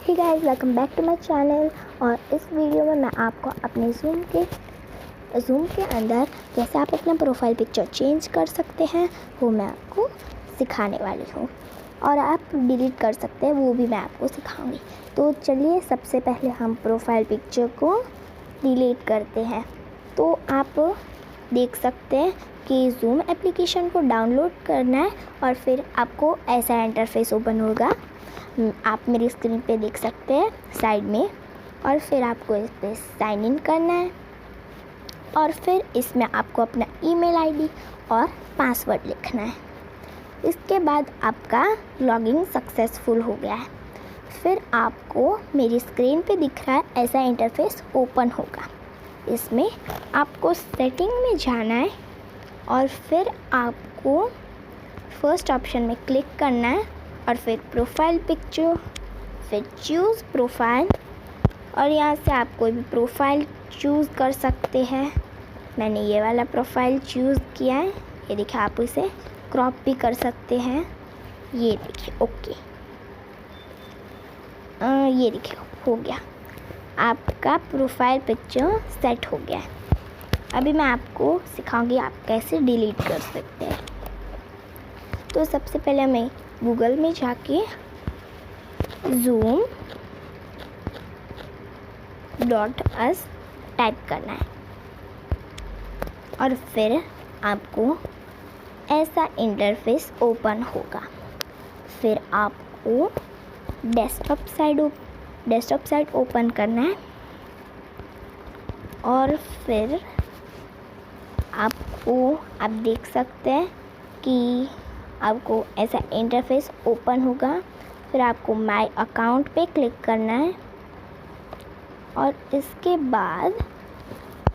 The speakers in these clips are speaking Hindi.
Hey guys, welcome back to my channel. और इस वीडियो में मैं आपको अपने ज़ूम के अंदर कैसे आप अपना प्रोफाइल पिक्चर चेंज कर सकते हैं वो मैं आपको सिखाने वाली हूँ। और आप डिलीट कर सकते हैं वो भी मैं आपको सिखाऊंगी। तो चलिए सबसे पहले हम प्रोफाइल पिक्चर को डिलीट करते हैं। तो आप देख सकते हैं कि ज़ूम एप्लीकेशन को डाउनलोड करना है और फिर आपको ऐसा इंटरफेस ओपन होगा। आप मेरी स्क्रीन पे देख सकते हैं साइड में। और फिर आपको इस पर साइन इन करना है और फिर इसमें आपको अपना ईमेल आईडी और पासवर्ड लिखना है। इसके बाद आपका लॉगिन सक्सेसफुल हो गया है। फिर आपको मेरी स्क्रीन पे दिख रहा है ऐसा इंटरफेस ओपन होगा। इसमें आपको सेटिंग में जाना है और फिर आपको फर्स्ट ऑप्शन में क्लिक करना है और फिर प्रोफाइल पिक्चर, फिर चूज़ प्रोफाइल। और यहाँ से आप कोई भी प्रोफाइल चूज़ कर सकते हैं। मैंने ये वाला प्रोफाइल चूज़ किया है। ये देखिए, आप इसे क्रॉप भी कर सकते हैं। ये देखिए, ओके, ये देखिए हो गया, आपका प्रोफाइल पिक्चर सेट हो गया है। अभी मैं आपको सिखाऊंगी आप कैसे डिलीट कर सकते हैं। तो सबसे पहले हमें गूगल में जाके zoom.us टाइप करना है और फिर आपको ऐसा इंटरफेस ओपन होगा। फिर आपको डेस्कटॉप साइट ओपन करना है और फिर आप देख सकते हैं कि आपको ऐसा इंटरफेस ओपन होगा। फिर आपको माय अकाउंट पे क्लिक करना है और इसके बाद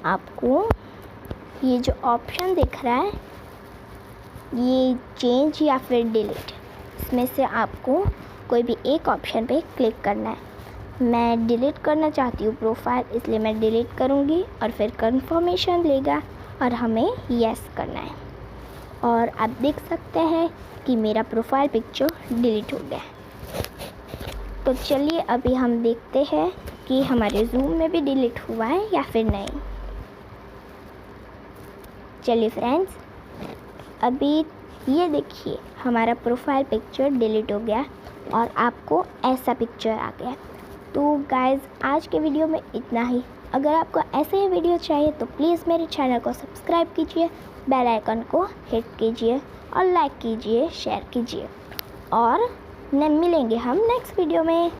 आपको ये जो ऑप्शन दिख रहा है ये चेंज या फिर डिलीट, इसमें से आपको कोई भी एक ऑप्शन पे क्लिक करना है। मैं डिलीट करना चाहती हूँ प्रोफाइल, इसलिए मैं डिलीट करूँगी और फिर कंफर्मेशन लेगा और हमें यस करना है। और आप देख सकते हैं कि मेरा प्रोफाइल पिक्चर डिलीट हो गया है। तो चलिए अभी हम देखते हैं कि हमारे ज़ूम में भी डिलीट हुआ है या फिर नहीं। चलिए फ्रेंड्स, अभी ये देखिए हमारा प्रोफाइल पिक्चर डिलीट हो गया और आपको ऐसा पिक्चर आ गया। तो गाइज़, आज के वीडियो में इतना ही। अगर आपको ऐसे ही वीडियो चाहिए तो प्लीज़ मेरे चैनल को सब्सक्राइब कीजिए, बेल आइकन को हिट कीजिए और लाइक कीजिए, शेयर कीजिए। और मिलेंगे हम नेक्स्ट वीडियो में।